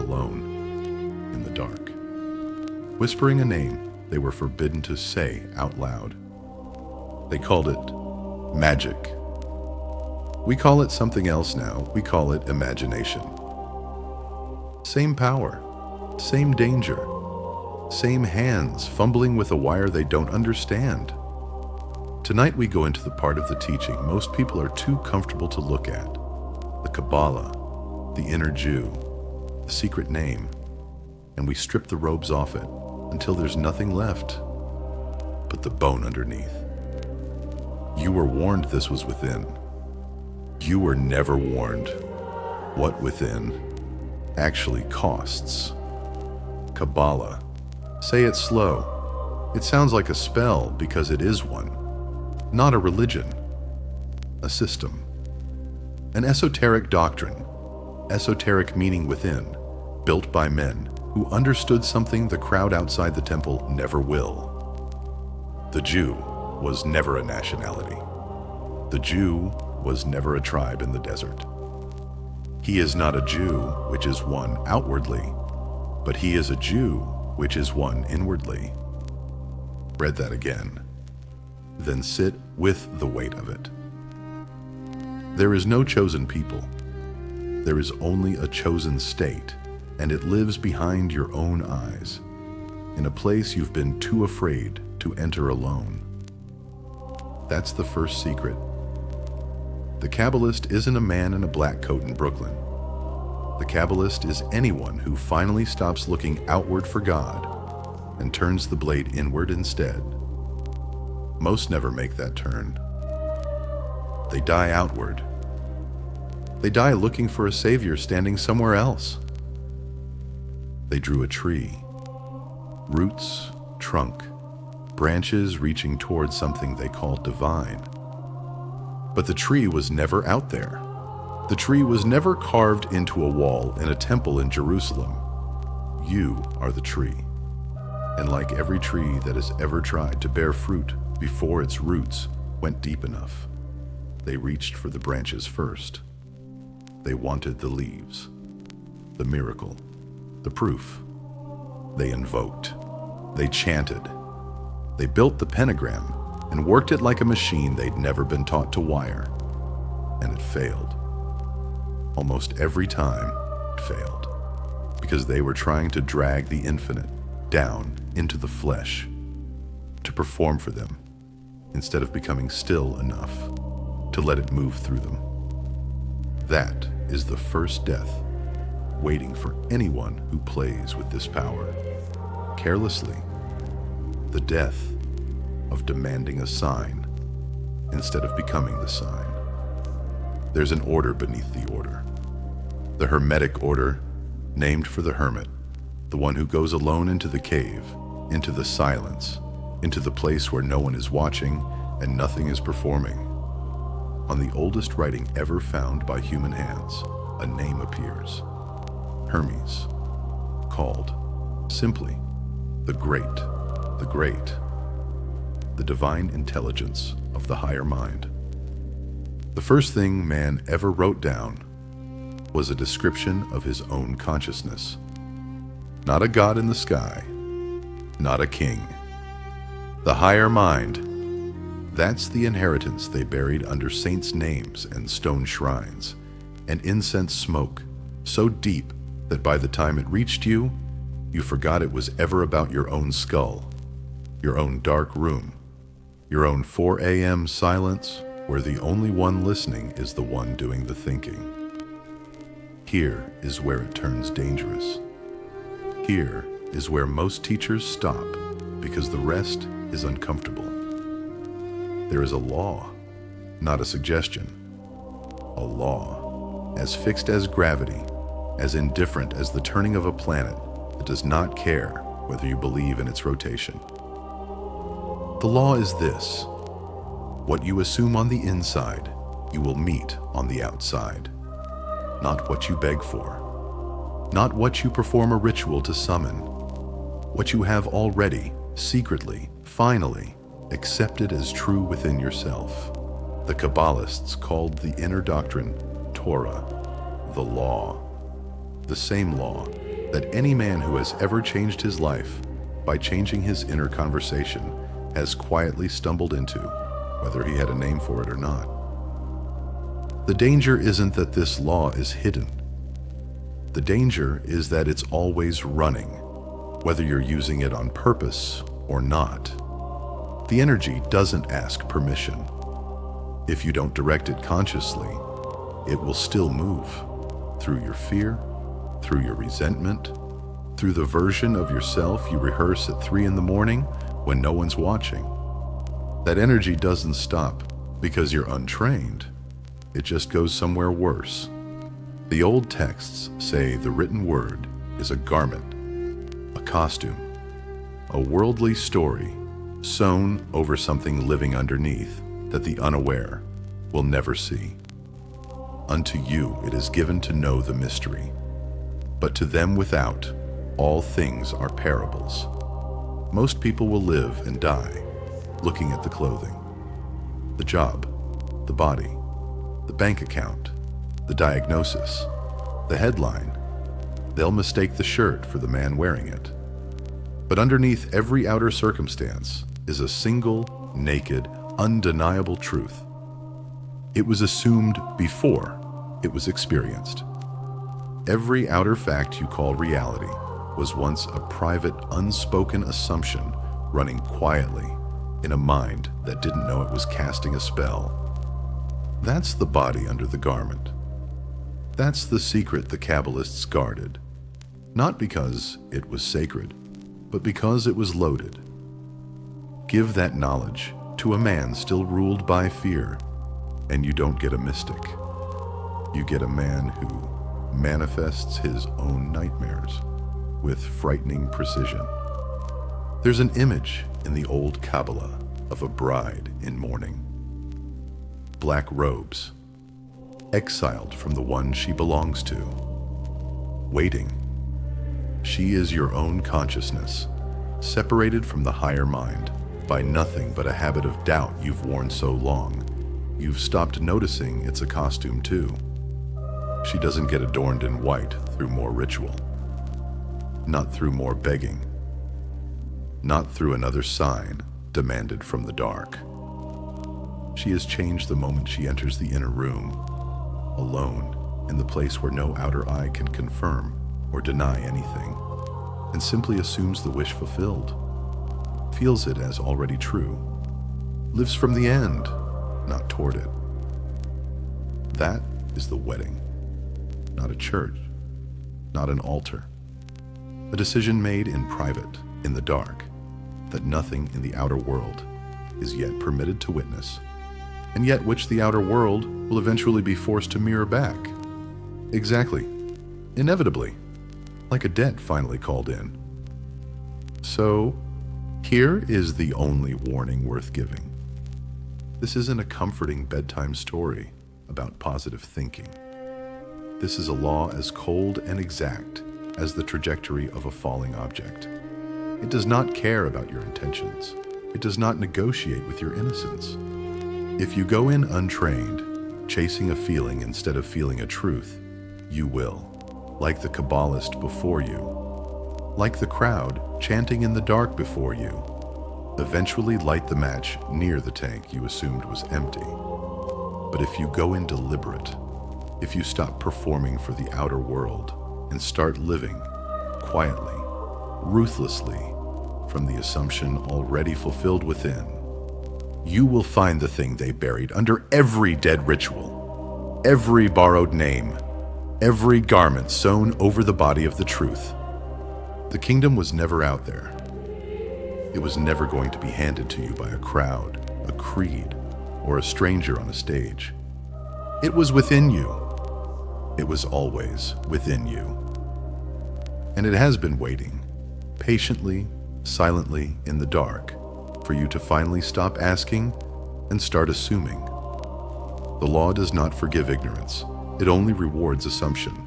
alone in the dark, whispering a name they were forbidden to say out loud. They called it magic. We call it something else now. We call it imagination. Same power, same danger, same hands fumbling with a wire they don't understand. Tonight we go into the part of the teaching most people are too comfortable to look at. The Kabbalah, the inner Jew, the secret name, and we strip the robes off it until there's nothing left but the bone underneath. You were warned this was within. You were never warned what within actually costs. Kabbalah. Say it slow. It sounds like a spell because it is one. Not a religion. A system. An esoteric doctrine. Esoteric meaning within, built by men who understood something the crowd outside the temple never will. The Jew was never a nationality. The Jew was never a tribe in the desert. He is not a Jew, which is one outwardly, but he is a Jew, which is one inwardly. Read that again. Then sit with the weight of it. There is no chosen people. There is only a chosen state, and it lives behind your own eyes, in a place you've been too afraid to enter alone. That's the first secret. The Kabbalist isn't a man in a black coat in Brooklyn. The Kabbalist is anyone who finally stops looking outward for God and turns the blade inward instead. Most never make that turn. They die outward. They die looking for a savior standing somewhere else. They drew a tree. Roots, trunk, branches reaching towards something they called divine. But the tree was never out there. The tree was never carved into a wall in a temple in Jerusalem. You are the tree. And like every tree that has ever tried to bear fruit before its roots went deep enough, they reached for the branches first. They wanted the leaves, the miracle, the proof. They invoked. They chanted. They built the pentagram and worked it like a machine they'd never been taught to wire. And it failed. Almost every time it failed, because they were trying to drag the infinite down into the flesh to perform for them, instead of becoming still enough to let it move through them. That is the first death waiting for anyone who plays with this power carelessly. The death of demanding a sign instead of becoming the sign. There's an order beneath the order. The Hermetic order, named for the hermit, the one who goes alone into the cave, into the silence, into the place where no one is watching and nothing is performing. On the oldest writing ever found by human hands, a name appears. Hermes, called simply the Great, the divine intelligence of the higher mind. The first thing man ever wrote down was a description of his own consciousness. Not a god in the sky, not a king. The higher mind, that's the inheritance they buried under saints' names and stone shrines, and incense smoke so deep that by the time it reached you, you forgot it was ever about your own skull, your own dark room, your own 4 a.m. silence where the only one listening is the one doing the thinking. Here is where it turns dangerous. Here is where most teachers stop because the rest is uncomfortable. There is a law, not a suggestion. A law, as fixed as gravity, as indifferent as the turning of a planet that does not care whether you believe in its rotation. The law is this: what you assume on the inside, you will meet on the outside. Not what you beg for, not what you perform a ritual to summon, what you have already, secretly, finally, accepted as true within yourself. The Kabbalists called the inner doctrine Torah, the law, the same law that any man who has ever changed his life by changing his inner conversation has quietly stumbled into, whether he had a name for it or not. The danger isn't that this law is hidden. The danger is that it's always running, whether you're using it on purpose or not. The energy doesn't ask permission. If you don't direct it consciously, it will still move through your fear, through your resentment, through the version of yourself you rehearse at 3 a.m. when no one's watching. That energy doesn't stop because you're untrained. It just goes somewhere worse. The old texts say the written word is a garment, a costume, a worldly story sewn over something living underneath that the unaware will never see. Unto you it is given to know the mystery, but to them without, all things are parables. Most people will live and die looking at the clothing, the job, the body, the bank account, the diagnosis, the headline. They'll mistake the shirt for the man wearing it. But underneath every outer circumstance is a single, naked, undeniable truth. It was assumed before it was experienced. Every outer fact you call reality was once a private, unspoken assumption running quietly in a mind that didn't know it was casting a spell. That's the body under the garment. That's the secret the Kabbalists guarded, not because it was sacred, but because it was loaded. Give that knowledge to a man still ruled by fear, and you don't get a mystic. You get a man who manifests his own nightmares with frightening precision. There's an image in the old Kabbalah of a bride in mourning. Black robes, exiled from the one she belongs to, waiting. She is your own consciousness, separated from the higher mind by nothing but a habit of doubt you've worn so long, you've stopped noticing it's a costume too. She doesn't get adorned in white through more ritual, not through more begging, not through another sign demanded from the dark. She is changed the moment she enters the inner room, alone in the place where no outer eye can confirm or deny anything, and simply assumes the wish fulfilled, feels it as already true, lives from the end, not toward it. That is the wedding, not a church, not an altar. A decision made in private, in the dark, that nothing in the outer world is yet permitted to witness, and yet which the outer world will eventually be forced to mirror back. Exactly, inevitably, like a debt finally called in. So, here is the only warning worth giving. This isn't a comforting bedtime story about positive thinking. This is a law as cold and exact as the trajectory of a falling object. It does not care about your intentions. It does not negotiate with your innocence. If you go in untrained, chasing a feeling instead of feeling a truth, you will, like the Kabbalist before you, like the crowd chanting in the dark before you, eventually light the match near the tank you assumed was empty. But if you go in deliberate, if you stop performing for the outer world and start living quietly, ruthlessly, from the assumption already fulfilled within, you will find the thing they buried under every dead ritual, every borrowed name, every garment sewn over the body of the truth. The kingdom was never out there. It was never going to be handed to you by a crowd, a creed, or a stranger on a stage. It was within you. It was always within you. And it has been waiting, patiently, silently, in the dark, for you to finally stop asking and start assuming. The law does not forgive ignorance. It only rewards assumption.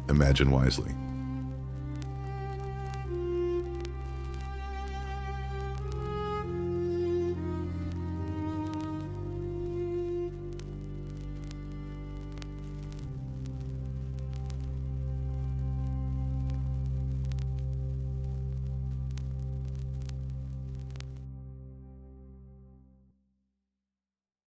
Imagine wisely.